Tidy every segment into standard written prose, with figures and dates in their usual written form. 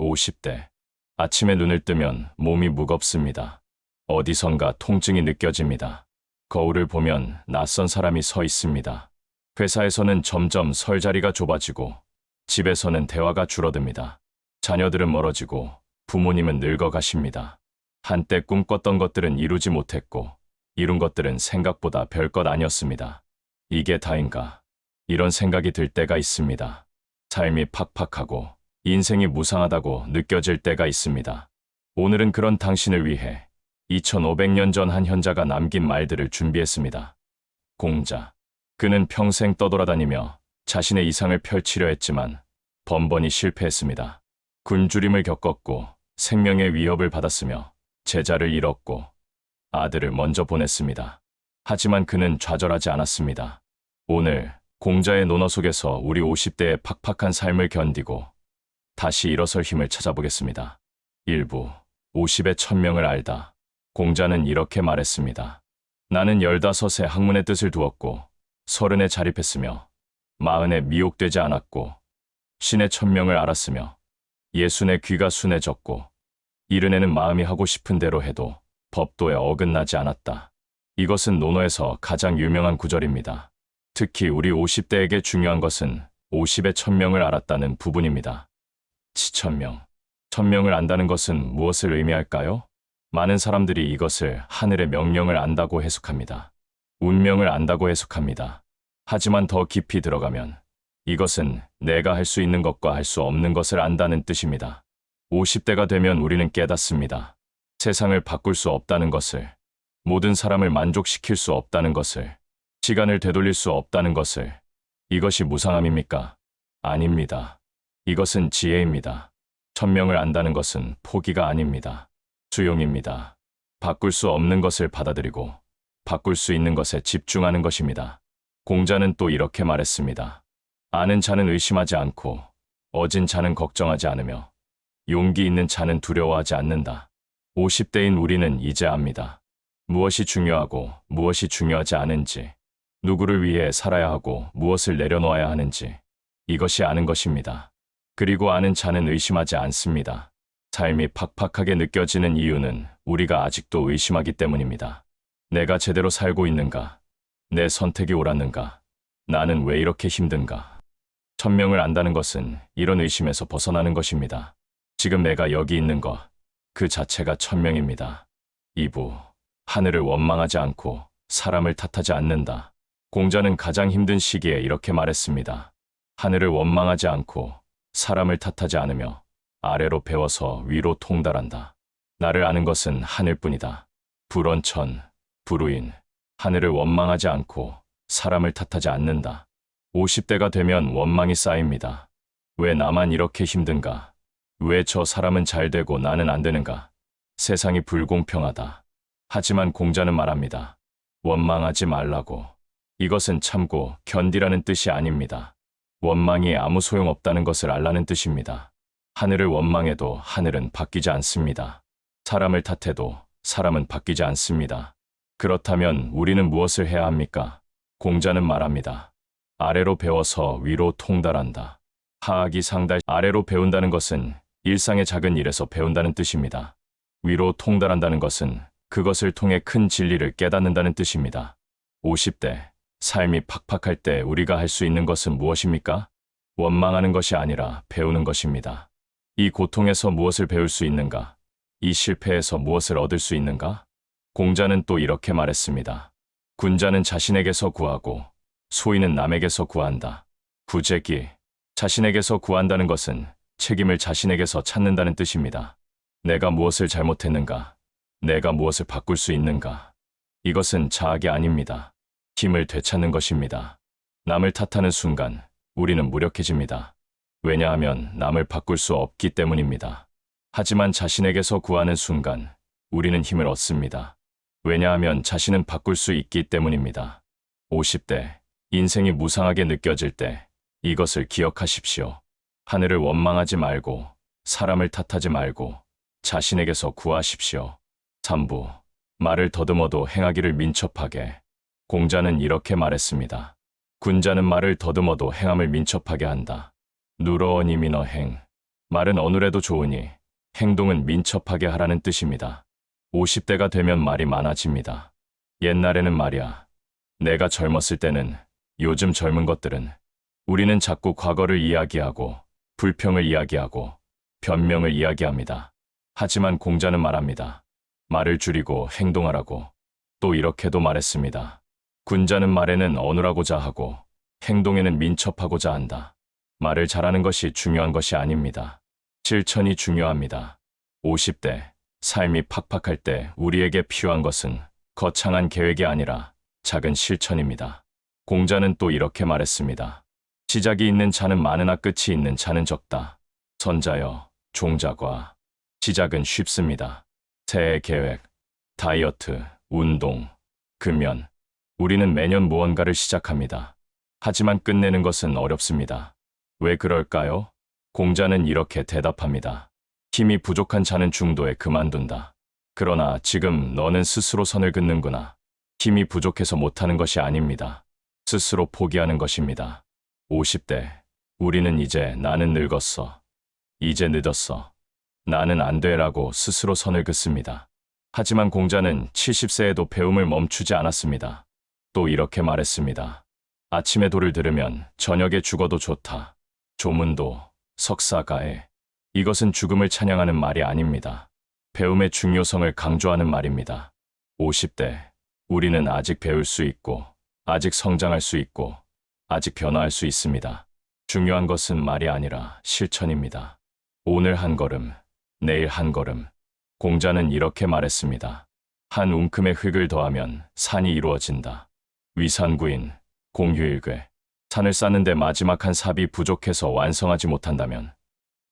50대. 아침에 눈을 뜨면 몸이 무겁습니다. 어디선가 통증이 느껴집니다. 거울을 보면 낯선 사람이 서 있습니다. 회사에서는 점점 설 자리가 좁아지고 집에서는 대화가 줄어듭니다. 자녀들은 멀어지고 부모님은 늙어가십니다. 한때 꿈꿨던 것들은 이루지 못했고 이룬 것들은 생각보다 별것 아니었습니다. 이게 다인가? 이런 생각이 들 때가 있습니다. 삶이 팍팍하고 인생이 무상하다고 느껴질 때가 있습니다. 오늘은 그런 당신을 위해 2500년 전 한 현자가 남긴 말들을 준비했습니다. 공자. 그는 평생 떠돌아다니며 자신의 이상을 펼치려 했지만 번번이 실패했습니다. 굶주림을 겪었고 생명의 위협을 받았으며 제자를 잃었고 아들을 먼저 보냈습니다. 하지만 그는 좌절하지 않았습니다. 오늘 공자의 논어 속에서 우리 50대의 팍팍한 삶을 견디고 다시 일어설 힘을 찾아보겠습니다. 일부 50의 천명을 알다. 공자는 이렇게 말했습니다. 나는 15에 학문의 뜻을 두었고 30에 자립했으며 40에 미혹되지 않았고 50의 천명을 알았으며 60의 귀가 순해졌고 70에는 마음이 하고 싶은 대로 해도 법도에 어긋나지 않았다. 이것은 논어에서 가장 유명한 구절입니다. 특히 우리 50대에게 중요한 것은 50의 천명을 알았다는 부분입니다. 지천명. 천명을 안다는 것은 무엇을 의미할까요? 많은 사람들이 이것을 하늘의 명령을 안다고 해석합니다. 운명을 안다고 해석합니다. 하지만 더 깊이 들어가면 이것은 내가 할 수 있는 것과 할 수 없는 것을 안다는 뜻입니다. 50대가 되면 우리는 깨닫습니다. 세상을 바꿀 수 없다는 것을, 모든 사람을 만족시킬 수 없다는 것을, 시간을 되돌릴 수 없다는 것을. 이것이 무상함입니까? 아닙니다. 이것은 지혜입니다. 천명을 안다는 것은 포기가 아닙니다. 수용입니다. 바꿀 수 없는 것을 받아들이고 바꿀 수 있는 것에 집중하는 것입니다. 공자는 또 이렇게 말했습니다. 아는 자는 의심하지 않고 어진 자는 걱정하지 않으며 용기 있는 자는 두려워하지 않는다. 50대인 우리는 이제 압니다. 무엇이 중요하고 무엇이 중요하지 않은지, 누구를 위해 살아야 하고 무엇을 내려놓아야 하는지, 이것이 아는 것입니다. 그리고 아는 자는 의심하지 않습니다. 삶이 팍팍하게 느껴지는 이유는 우리가 아직도 의심하기 때문입니다. 내가 제대로 살고 있는가? 내 선택이 옳았는가? 나는 왜 이렇게 힘든가? 천명을 안다는 것은 이런 의심에서 벗어나는 것입니다. 지금 내가 여기 있는 것, 그 자체가 천명입니다. 2부. 하늘을 원망하지 않고 사람을 탓하지 않는다. 공자는 가장 힘든 시기에 이렇게 말했습니다. 하늘을 원망하지 않고 사람을 탓하지 않으며 아래로 배워서 위로 통달한다. 나를 아는 것은 하늘뿐이다. 불원천, 불우인. 하늘을 원망하지 않고 사람을 탓하지 않는다. 50대가 되면 원망이 쌓입니다. 왜 나만 이렇게 힘든가? 왜 저 사람은 잘 되고 나는 안 되는가? 세상이 불공평하다. 하지만 공자는 말합니다. 원망하지 말라고. 이것은 참고 견디라는 뜻이 아닙니다. 원망이 아무 소용없다는 것을 알라는 뜻입니다. 하늘을 원망해도 하늘은 바뀌지 않습니다. 사람을 탓해도 사람은 바뀌지 않습니다. 그렇다면 우리는 무엇을 해야 합니까? 공자는 말합니다. 아래로 배워서 위로 통달한다. 하악이 상달. 아래로 배운다는 것은 일상의 작은 일에서 배운다는 뜻입니다. 위로 통달한다는 것은 그것을 통해 큰 진리를 깨닫는다는 뜻입니다. 50대, 삶이 팍팍할 때 우리가 할 수 있는 것은 무엇입니까? 원망하는 것이 아니라 배우는 것입니다. 이 고통에서 무엇을 배울 수 있는가? 이 실패에서 무엇을 얻을 수 있는가? 공자는 또 이렇게 말했습니다. 군자는 자신에게서 구하고 소인은 남에게서 구한다. 구제기. 자신에게서 구한다는 것은 책임을 자신에게서 찾는다는 뜻입니다. 내가 무엇을 잘못했는가? 내가 무엇을 바꿀 수 있는가? 이것은 자학이 아닙니다. 힘을 되찾는 것입니다. 남을 탓하는 순간 우리는 무력해집니다. 왜냐하면 남을 바꿀 수 없기 때문입니다. 하지만 자신에게서 구하는 순간 우리는 힘을 얻습니다. 왜냐하면 자신은 바꿀 수 있기 때문입니다. 50대, 인생이 무상하게 느껴질 때 이것을 기억하십시오. 하늘을 원망하지 말고 사람을 탓하지 말고 자신에게서 구하십시오. 3부. 말을 더듬어도 행하기를 민첩하게. 공자는 이렇게 말했습니다. 군자는 말을 더듬어도 행함을 민첩하게 한다. 누러어니 민어행. 말은 어느래도 좋으니 행동은 민첩하게 하라는 뜻입니다. 50대가 되면 말이 많아집니다. 옛날에는 말이야. 내가 젊었을 때는, 요즘 젊은 것들은 우리는 자꾸 과거를 이야기하고 불평을 이야기하고 변명을 이야기합니다. 하지만 공자는 말합니다. 말을 줄이고 행동하라고. 또 이렇게도 말했습니다. 군자는 말에는 어눌하고자 하고 행동에는 민첩하고자 한다. 말을 잘하는 것이 중요한 것이 아닙니다. 실천이 중요합니다. 50대, 삶이 팍팍할 때 우리에게 필요한 것은 거창한 계획이 아니라 작은 실천입니다. 공자는 또 이렇게 말했습니다. 시작이 있는 차는 많으나 끝이 있는 차는 적다. 선자여, 종자과. 시작은 쉽습니다. 새해 계획, 다이어트, 운동, 금연. 우리는 매년 무언가를 시작합니다. 하지만 끝내는 것은 어렵습니다. 왜 그럴까요? 공자는 이렇게 대답합니다. 힘이 부족한 자는 중도에 그만둔다. 그러나 지금 너는 스스로 선을 긋는구나. 힘이 부족해서 못하는 것이 아닙니다. 스스로 포기하는 것입니다. 50대, 우리는 이제 나는 늙었어. 이제 늦었어. 나는 안 돼라고 스스로 선을 긋습니다. 하지만 공자는 70세에도 배움을 멈추지 않았습니다. 또 이렇게 말했습니다. 아침에 도를 들으면 저녁에 죽어도 좋다. 조문도, 석사가에. 이것은 죽음을 찬양하는 말이 아닙니다. 배움의 중요성을 강조하는 말입니다. 50대, 우리는 아직 배울 수 있고, 아직 성장할 수 있고, 아직 변화할 수 있습니다. 중요한 것은 말이 아니라 실천입니다. 오늘 한 걸음, 내일 한 걸음. 공자는 이렇게 말했습니다. 한 움큼의 흙을 더하면 산이 이루어진다. 위산구인, 공휴일괴. 산을 쌓는데 마지막 한 삽이 부족해서 완성하지 못한다면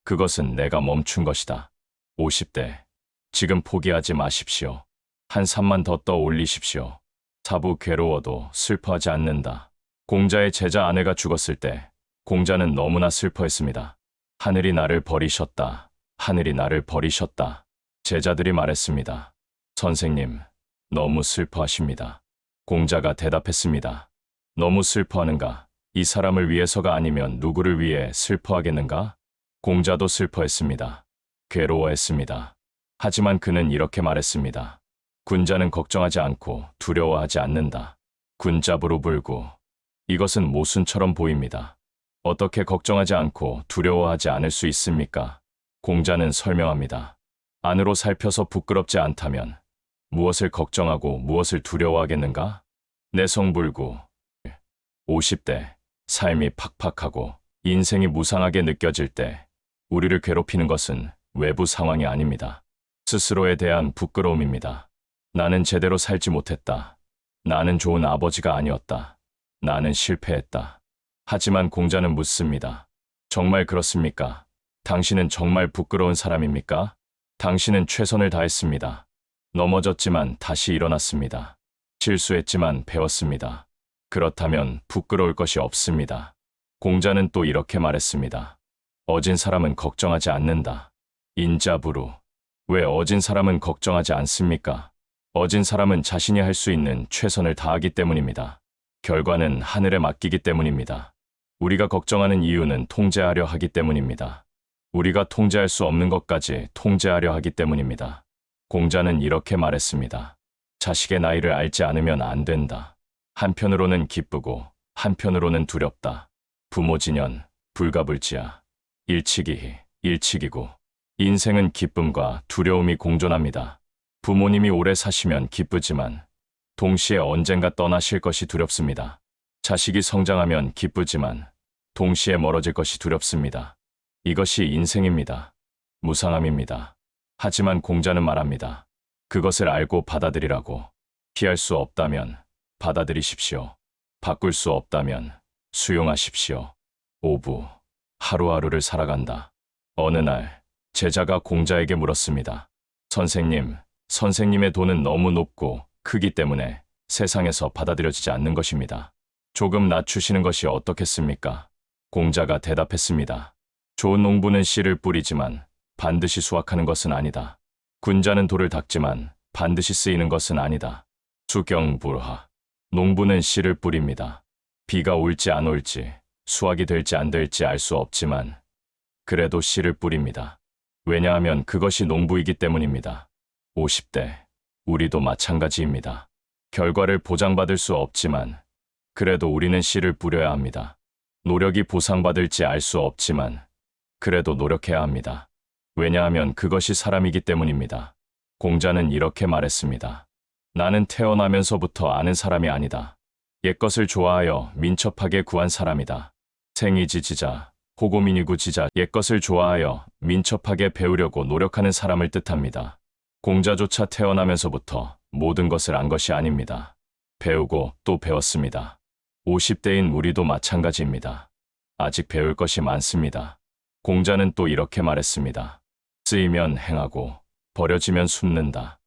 그것은 내가 멈춘 것이다. 50대, 지금 포기하지 마십시오. 한 삽만 더 떠 올리십시오. 사부 괴로워도 슬퍼하지 않는다. 공자의 제자 아내가 죽었을 때 공자는 너무나 슬퍼했습니다. 하늘이 나를 버리셨다. 하늘이 나를 버리셨다. 제자들이 말했습니다. 선생님, 너무 슬퍼하십니다. 공자가 대답했습니다. 너무 슬퍼하는가? 이 사람을 위해서가 아니면 누구를 위해 슬퍼하겠는가? 공자도 슬퍼했습니다. 괴로워했습니다. 하지만 그는 이렇게 말했습니다. 군자는 걱정하지 않고 두려워하지 않는다. 군자부로 불구. 이것은 모순처럼 보입니다. 어떻게 걱정하지 않고 두려워하지 않을 수 있습니까? 공자는 설명합니다. 안으로 살펴서 부끄럽지 않다면 무엇을 걱정하고 무엇을 두려워하겠는가? 내성불구. 50대, 삶이 팍팍하고 인생이 무상하게 느껴질 때 우리를 괴롭히는 것은 외부 상황이 아닙니다. 스스로에 대한 부끄러움입니다. 나는 제대로 살지 못했다. 나는 좋은 아버지가 아니었다. 나는 실패했다. 하지만 공자는 묻습니다. 정말 그렇습니까? 당신은 정말 부끄러운 사람입니까? 당신은 최선을 다했습니다. 넘어졌지만 다시 일어났습니다. 실수했지만 배웠습니다. 그렇다면 부끄러울 것이 없습니다. 공자는 또 이렇게 말했습니다. 어진 사람은 걱정하지 않는다. 인자부루. 왜 어진 사람은 걱정하지 않습니까? 어진 사람은 자신이 할 수 있는 최선을 다하기 때문입니다. 결과는 하늘에 맡기기 때문입니다. 우리가 걱정하는 이유는 통제하려 하기 때문입니다. 우리가 통제할 수 없는 것까지 통제하려 하기 때문입니다. 공자는 이렇게 말했습니다. 자식의 나이를 알지 않으면 안 된다. 한편으로는 기쁘고 한편으로는 두렵다. 부모진연, 불가불지야. 일치기희, 일치기고. 인생은 기쁨과 두려움이 공존합니다. 부모님이 오래 사시면 기쁘지만 동시에 언젠가 떠나실 것이 두렵습니다. 자식이 성장하면 기쁘지만 동시에 멀어질 것이 두렵습니다. 이것이 인생입니다. 무상함입니다. 하지만 공자는 말합니다. 그것을 알고 받아들이라고. 피할 수 없다면 받아들이십시오. 바꿀 수 없다면 수용하십시오. 5부, 하루하루를 살아간다. 어느 날 제자가 공자에게 물었습니다. 선생님, 선생님의 돈은 너무 높고 크기 때문에 세상에서 받아들여지지 않는 것입니다. 조금 낮추시는 것이 어떻겠습니까? 공자가 대답했습니다. 좋은 농부는 씨를 뿌리지만 반드시 수확하는 것은 아니다. 군자는 돌을 닦지만 반드시 쓰이는 것은 아니다. 수경불하. 농부는 씨를 뿌립니다. 비가 올지 안 올지, 수확이 될지 안 될지 알 수 없지만 그래도 씨를 뿌립니다. 왜냐하면 그것이 농부이기 때문입니다. 50대, 우리도 마찬가지입니다. 결과를 보장받을 수 없지만 그래도 우리는 씨를 뿌려야 합니다. 노력이 보상받을지 알 수 없지만 그래도 노력해야 합니다. 왜냐하면 그것이 사람이기 때문입니다. 공자는 이렇게 말했습니다. 나는 태어나면서부터 아는 사람이 아니다. 옛것을 좋아하여 민첩하게 구한 사람이다. 생이지지자, 호고민이구지자, 옛것을 좋아하여 민첩하게 배우려고 노력하는 사람을 뜻합니다. 공자조차 태어나면서부터 모든 것을 안 것이 아닙니다. 배우고 또 배웠습니다. 50대인 우리도 마찬가지입니다. 아직 배울 것이 많습니다. 공자는 또 이렇게 말했습니다. 쓰이면 행하고 버려지면 숨는다.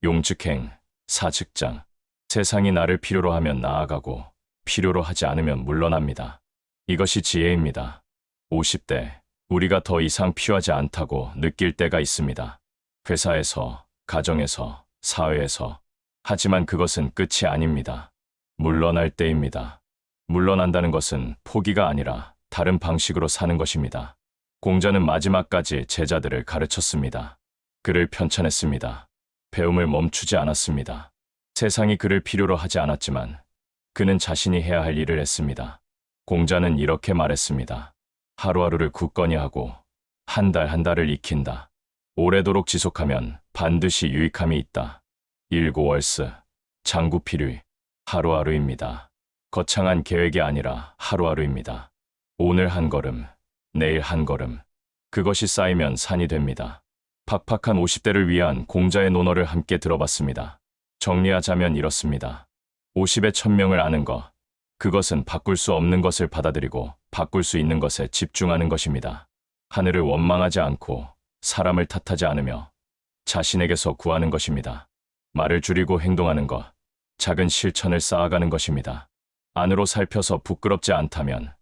용즉행, 사즉장. 세상이 나를 필요로 하면 나아가고 필요로 하지 않으면 물러납니다. 이것이 지혜입니다. 50대, 우리가 더 이상 필요하지 않다고 느낄 때가 있습니다. 회사에서, 가정에서, 사회에서. 하지만 그것은 끝이 아닙니다. 물러날 때입니다. 물러난다는 것은 포기가 아니라 다른 방식으로 사는 것입니다. 공자는 마지막까지 제자들을 가르쳤습니다. 그를 편찬했습니다. 배움을 멈추지 않았습니다. 세상이 그를 필요로 하지 않았지만 그는 자신이 해야 할 일을 했습니다. 공자는 이렇게 말했습니다. 하루하루를 굳건히 하고 한 달 한 달을 익힌다. 오래도록 지속하면 반드시 유익함이 있다. 일고월스, 장구필의, 하루하루입니다. 거창한 계획이 아니라 하루하루입니다. 오늘 한 걸음, 내일 한 걸음. 그것이 쌓이면 산이 됩니다. 팍팍한 50대를 위한 공자의 논어를 함께 들어봤습니다. 정리하자면 이렇습니다. 50의 천명을 아는 것. 그것은 바꿀 수 없는 것을 받아들이고 바꿀 수 있는 것에 집중하는 것입니다. 하늘을 원망하지 않고 사람을 탓하지 않으며 자신에게서 구하는 것입니다. 말을 줄이고 행동하는 것. 작은 실천을 쌓아가는 것입니다. 안으로 살펴서 부끄럽지 않다면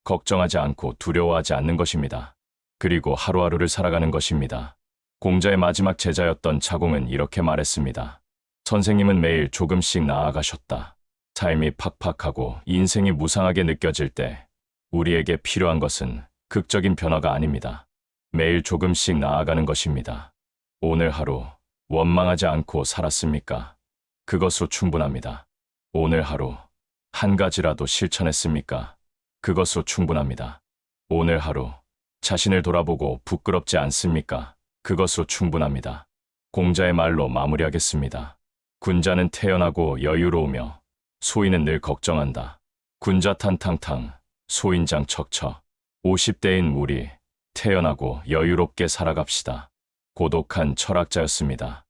걱정하지 않고 두려워하지 않는 것입니다. 그리고 하루하루를 살아가는 것입니다. 공자의 마지막 제자였던 자공은 이렇게 말했습니다. 선생님은 매일 조금씩 나아가셨다. 삶이 팍팍하고 인생이 무상하게 느껴질 때 우리에게 필요한 것은 극적인 변화가 아닙니다. 매일 조금씩 나아가는 것입니다. 오늘 하루 원망하지 않고 살았습니까? 그것으로 충분합니다. 오늘 하루 한 가지라도 실천했습니까? 그것으로 충분합니다. 오늘 하루 자신을 돌아보고 부끄럽지 않습니까? 그것으로 충분합니다. 공자의 말로 마무리하겠습니다. 군자는 태연하고 여유로우며 소인은 늘 걱정한다. 군자탄 탕탕, 소인장 척처. 50대인 우리 태연하고 여유롭게 살아갑시다. 고독한 철학자였습니다.